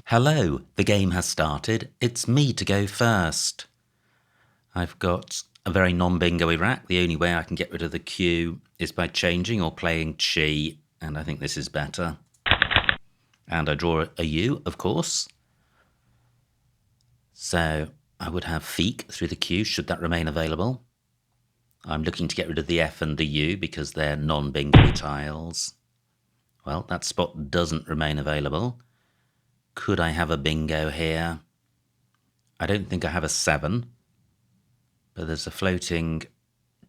Hello, the game has started. It's me to go first. I've got a very non-bingo-y rack. The only way I can get rid of the Q is by changing or playing Chi, and I think this is better. And I draw a U, of course. So I would have Feek through the Q, should that remain available. I'm looking to get rid of the F and the U because they're non-bingo-y tiles. Well, that spot doesn't remain available. Could I have a bingo here? I don't think I have a 7, but there's a floating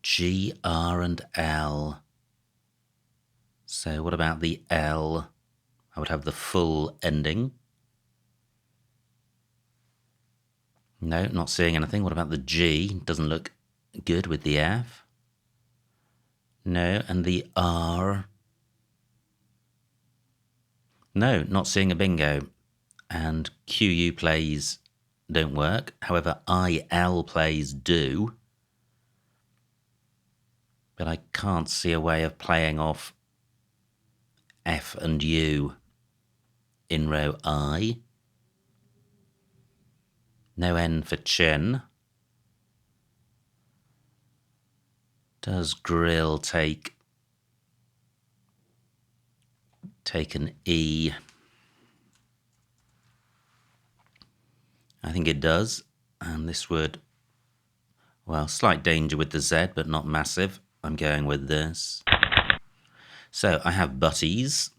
G, R and L. So what about the L? I would have the full ending. No, not seeing anything. What about the G? Doesn't look good with the F. No, and the R. No, not seeing a bingo. And QU plays don't work. However, IL plays do. But I can't see a way of playing off F and U in row I. No N for chin. Does grill take an E? I think it does, and this would, well, slight danger with the Z, but not massive. I'm going with this. So I have butties,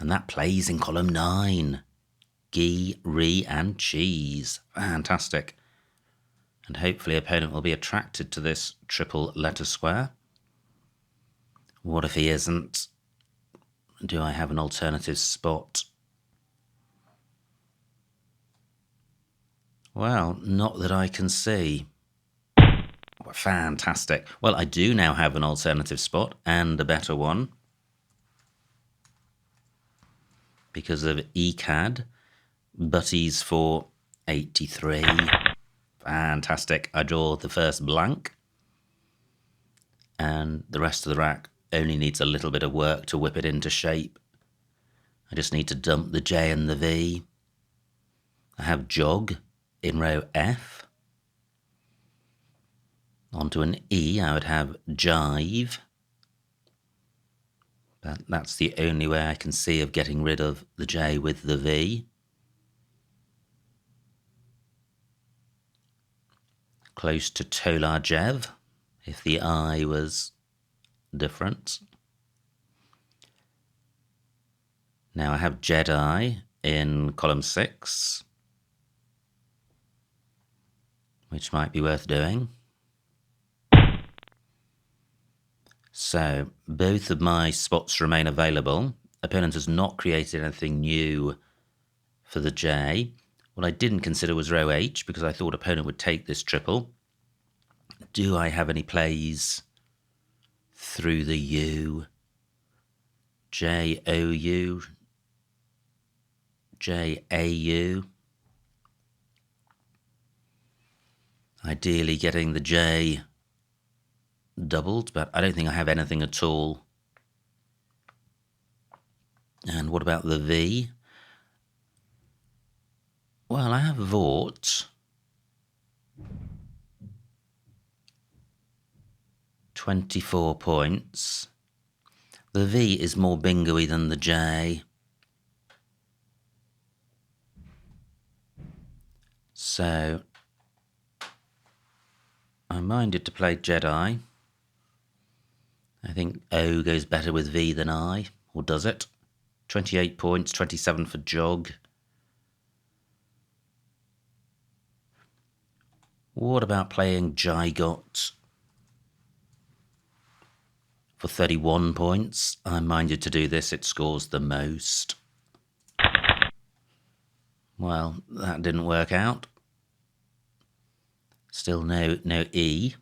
and that plays in column 9. Ghee, Ree, and cheese. Fantastic. And hopefully opponent will be attracted to this triple letter square. What if he isn't? Do I have an alternative spot? Well, not that I can see. Fantastic. Well, I do now have an alternative spot and a better one. Because of ECAD. Butties for 83. Fantastic. I draw the first blank. And the rest of the rack only needs a little bit of work to whip it into shape. I just need to dump the J and the V. I have jog in row F. Onto an E, I would have jive. But that's the only way I can see of getting rid of the J with the V. Close to Tolajev, if the I was different. Now I have Jedi in column 6, which might be worth doing. So both of my spots remain available. Opponent has not created anything new for the J. What I didn't consider was row H because I thought opponent would take this triple. Do I have any plays through the U? J-O-U, J-A-U. Ideally getting the J doubled, but I don't think I have anything at all. And what about the V? Well, I have Vort. 24 points. The V is more bingo-y than the J. So I'm minded to play Jedi. I think O goes better with V than I, or does it? 28 points, 27 for jog. What about playing Jigot for 31 points? I'm minded to do this, it scores the most. Well, that didn't work out. Still no E.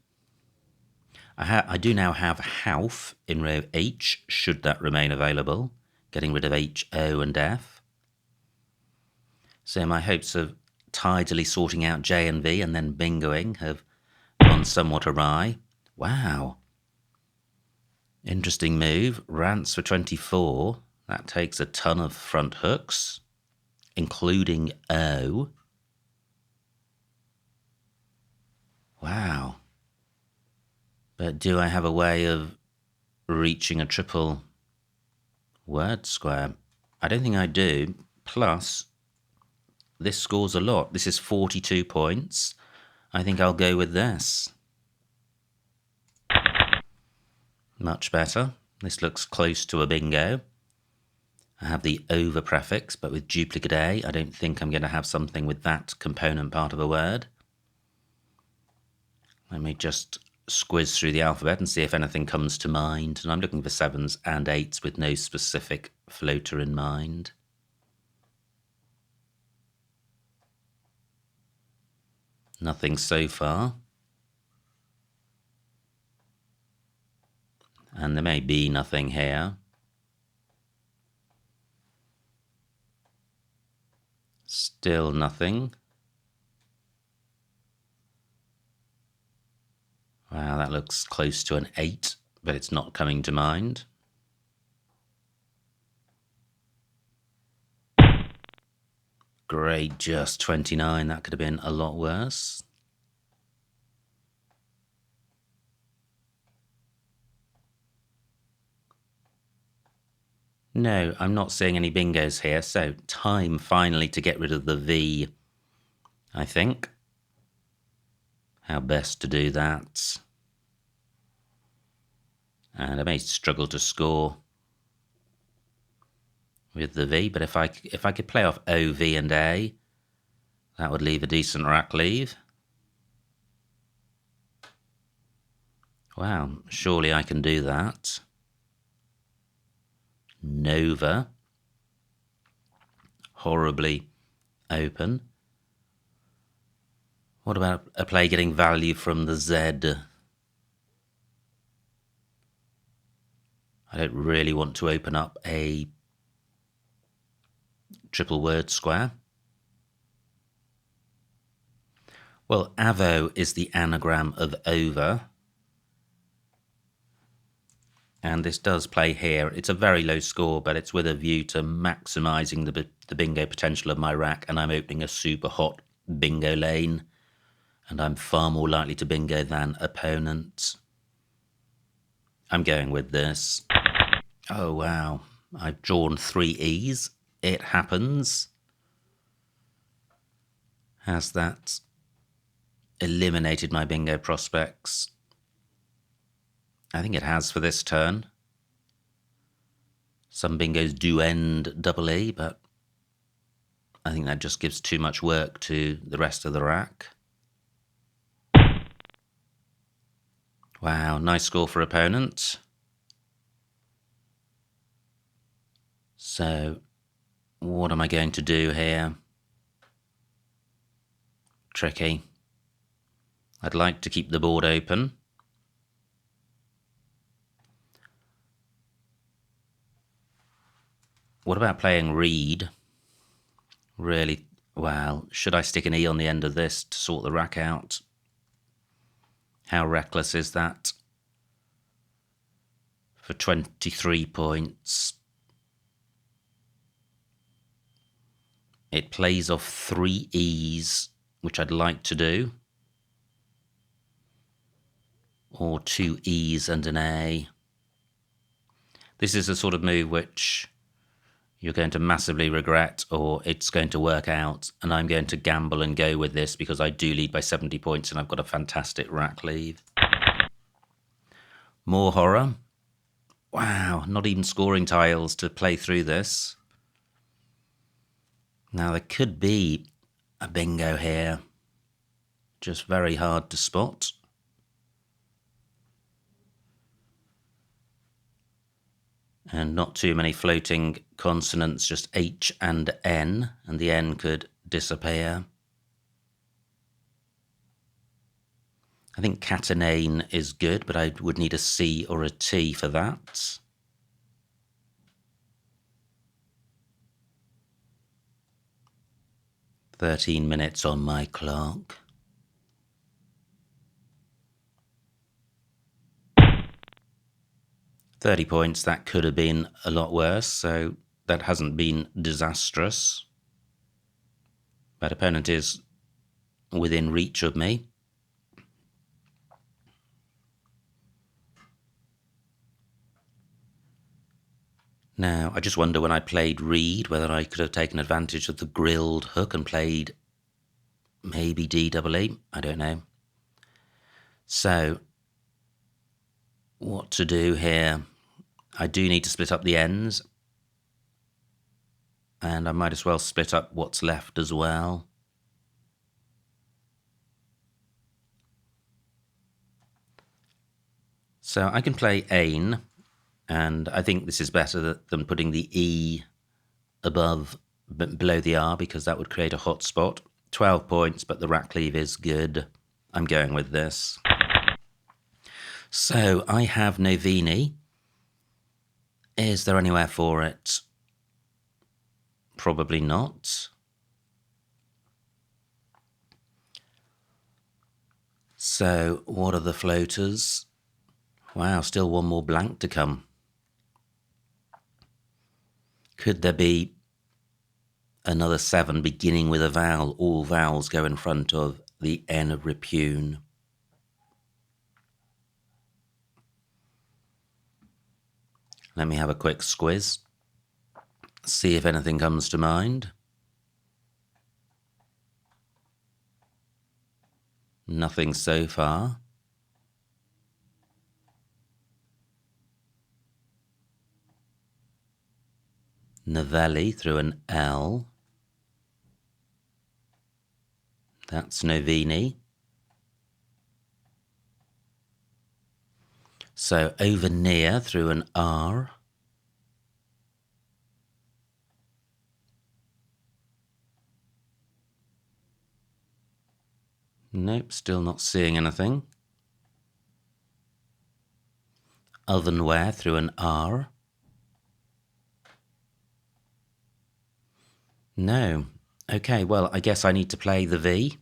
I do now have Hauf in row H, should that remain available, getting rid of H, O and F. So my hopes of tidily sorting out J and V and then bingoing have gone somewhat awry. Wow. Interesting move. Rants for 24. That takes a ton of front hooks. including O. Wow. But do I have a way of reaching a triple word square? I don't think I do. Plus, this scores a lot. This is 42 points. I think I'll go with this. Much better. This looks close to a bingo. I have the over prefix, but with duplicate A, I don't think I'm going to have something with that component part of a word. Let me just squiz through the alphabet and see if anything comes to mind. And I'm looking for 7s and 8s with no specific floater in mind. Nothing so far. And there may be nothing here. Still nothing. Wow, that looks close to an 8, but it's not coming to mind. Great, just 29. That could have been a lot worse. No, I'm not seeing any bingos here, so time finally to get rid of the V, I think. How best to do that? And I may struggle to score with the V, but if I could play off O, V and A, that would leave a decent rack leave. Wow, surely I can do that. Nova. Horribly open. What about a play getting value from the Z? I don't really want to open up a triple word square. Well, avo is the anagram of over. And this does play here. It's a very low score, but it's with a view to maximising the bingo potential of my rack, and I'm opening a super hot bingo lane, and I'm far more likely to bingo than opponents. I'm going with this. Oh, wow. I've drawn 3 E's. It happens. Has that eliminated my bingo prospects? I think it has for this turn. Some bingos do end double E, but I think that just gives too much work to the rest of the rack. Wow, nice score for opponent. So, what am I going to do here? Tricky. I'd like to keep the board open. What about playing read? Really, well, should I stick an E on the end of this to sort the rack out? How reckless is that? For 23 points. It plays off 3 E's, which I'd like to do. Or 2 E's and an A. This is a sort of move which you're going to massively regret, or it's going to work out, and I'm going to gamble and go with this because I do lead by 70 points and I've got a fantastic rack lead. More horror. Wow, not even scoring tiles to play through this. Now there could be a bingo here, just very hard to spot. And not too many floating consonants, just H and N, and the N could disappear. I think catenane is good, but I would need a C or a T for that. "13 minutes on my clock." "30 points, that could have been a lot worse, so that hasn't been disastrous. But opponent is within reach of me. Now, I just wonder when I played reed whether I could have taken advantage of the grilled hook and played maybe DWEEB. I don't know. So, what to do here? I do need to split up the ends. And I might as well split up what's left as well. So I can play Ain, and I think this is better than putting the E below the R, because that would create a hot spot. 12 points, but the rack cleave is good. I'm going with this. So I have Novini. Is there anywhere for it? Probably not. So what are the floaters? Wow, still one more blank to come. Could there be another 7 beginning with a vowel? All vowels go in front of the N of repune. Let me have a quick squiz. See if anything comes to mind. Nothing so far. Novelli through an L. That's Novini. So over near through an R. Nope, still not seeing anything. Ovenware through an R. No. Okay, well, I guess I need to play the V.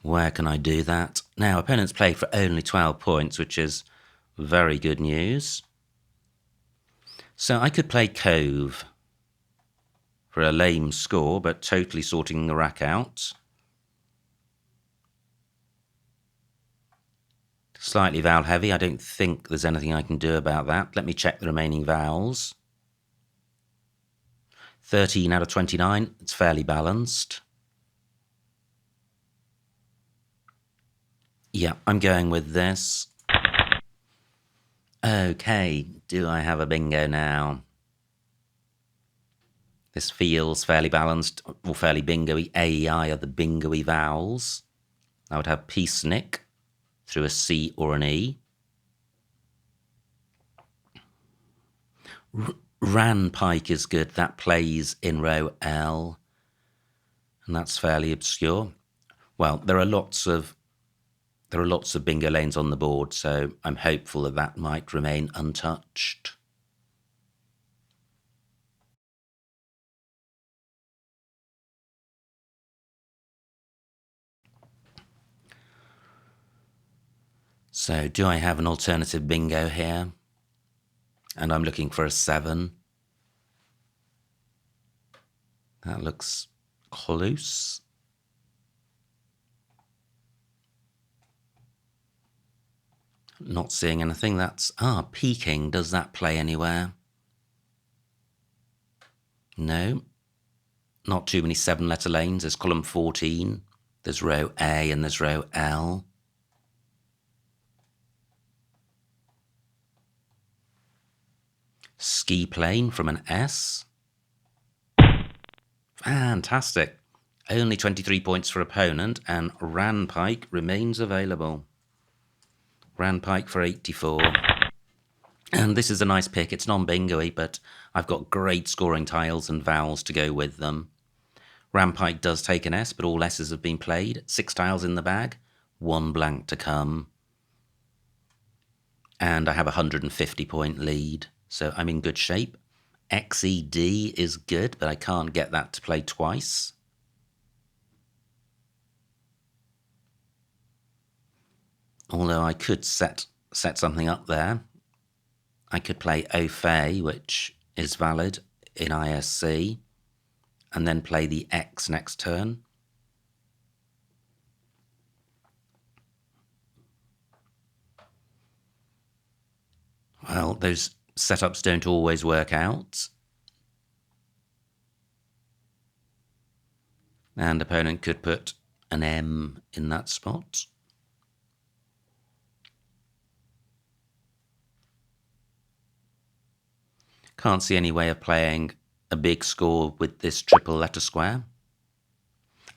Where can I do that? Now, opponents played for only 12 points, which is very good news. So I could play Cove for a lame score, but totally sorting the rack out. Slightly vowel heavy. I don't think there's anything I can do about that. Let me check the remaining vowels. 13 out of 29. It's fairly balanced. Yeah, I'm going with this. Okay, do I have a bingo now? This feels fairly balanced, or fairly bingo-y. A, E, I are the bingo-y vowels. I would have peacenik through a C or an E. Ranpike is good. That plays in row L, and that's fairly obscure. Well, there are lots of bingo lanes on the board, so I'm hopeful that that might remain untouched. So do I have an alternative bingo here? And I'm looking for a 7. That looks close. Not seeing anything. That's, Peking. Does that play anywhere? No. Not too many 7-letter lanes. There's column 14. There's row A and there's row L. Ski plane from an S. Fantastic. Only 23 points for opponent, and Ranpike remains available. Ranpike for 84. And this is a nice pick. It's non-bingo-y, but I've got great scoring tiles and vowels to go with them. Ranpike does take an S, but all S's have been played. 6 tiles in the bag, 1 blank to come. And I have a 150-point lead, so I'm in good shape. XED is good, but I can't get that to play twice. Although I could set something up there. I could play Au Fait, which is valid in ISC, and then play the X next turn. Well, those setups don't always work out. And opponent could put an M in that spot. Can't see any way of playing a big score with this triple letter square.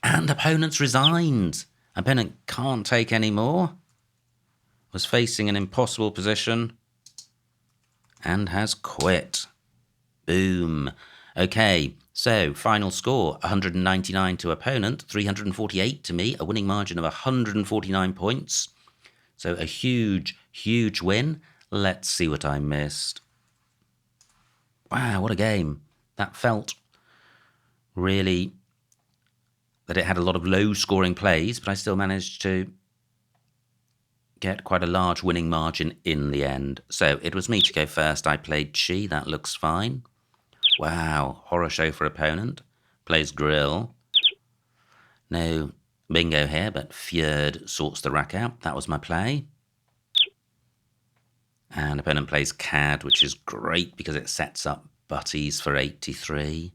And opponent's resigned. Opponent can't take any more. Was facing an impossible position and has quit. Boom. Okay, so final score, 199 to opponent, 348 to me, a winning margin of 149 points. So a huge, huge win. Let's see what I missed. Wow, what a game. That felt really that it had a lot of low-scoring plays, but I still managed to get quite a large winning margin in the end. So it was me to go first. I played Chi. That looks fine. Wow, horror show for opponent. Plays Grill. No bingo here, but Fjord sorts the rack out. That was my play. And opponent plays Cad, which is great because it sets up Butties for 83.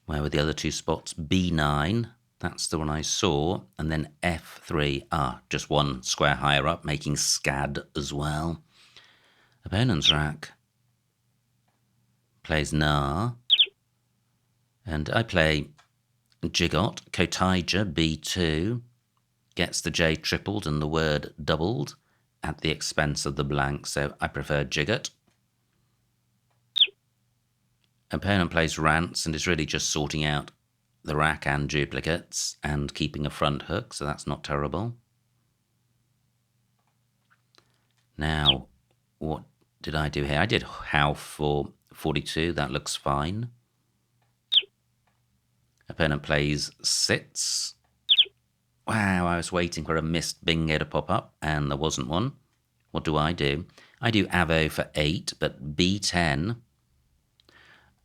Where were the other two spots? B9, that's the one I saw. And then F3, just one square higher up, making Scad as well. Opponent's rack plays Na. And I play Jigot, Kotija, B2. Gets the J tripled and the word doubled at the expense of the blank, so I prefer Jigot. Opponent plays Rants and is really just sorting out the rack and duplicates and keeping a front hook, so that's not terrible. Now, what did I do here? I did How for 42, that looks fine. Opponent plays Sits. Wow, I was waiting for a missed bingo to pop up, and there wasn't one. What do? I do Avo for 8, but B10.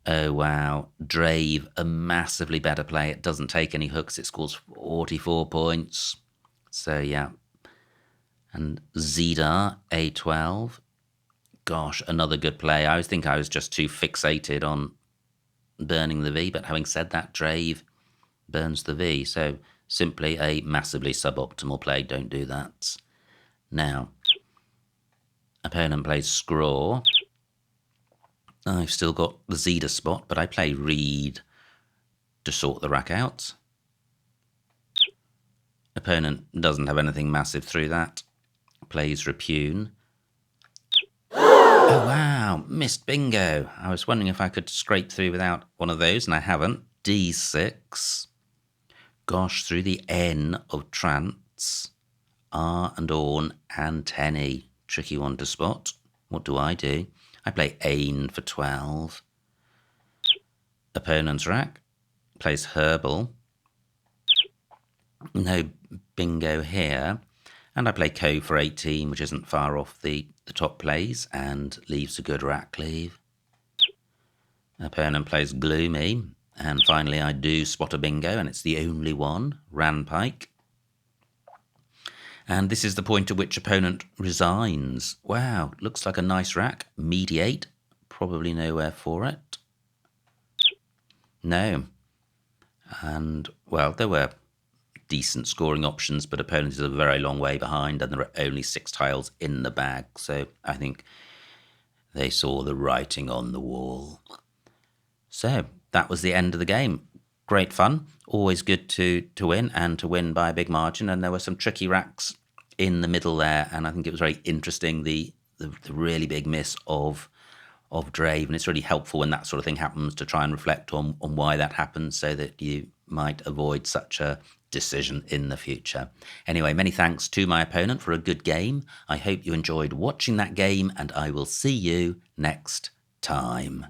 Oh, wow. Drave, a massively better play. It doesn't take any hooks. It scores 44 points. So, yeah. And Zidar, A12. Gosh, another good play. I think I was just too fixated on burning the V, but having said that, Drave burns the V. So, simply a massively suboptimal play. Don't do that. Now, opponent plays Scraw. I've still got the Zeta spot, but I play Reed to sort the rack out. Opponent doesn't have anything massive through that. Plays Repune. Oh, wow, missed bingo. I was wondering if I could scrape through without one of those, and I haven't. D6. Gosh, through the N of Trance. R and Orn and Tenny. Tricky one to spot. What do? I play Ain for 12. Opponent's rack plays Herbal. No bingo here. And I play Co for 18, which isn't far off the top plays, and leaves a good rack leave. Opponent plays Gloomy. And finally, I do spot a bingo, and it's the only one, Ranpike. And this is the point at which opponent resigns. Wow, looks like a nice rack. Mediate, probably nowhere for it. No. And, well, there were decent scoring options, but opponent is a very long way behind, and there are only 6 tiles in the bag. So I think they saw the writing on the wall. So that was the end of the game. Great fun. Always good to win, and to win by a big margin. And there were some tricky racks in the middle there, and I think it was very interesting, the really big miss of Drave, and it's really helpful when that sort of thing happens to try and reflect on why that happened, so that you might avoid such a decision in the future. Anyway, many thanks to my opponent for a good game. I hope you enjoyed watching that game, and I will see you next time.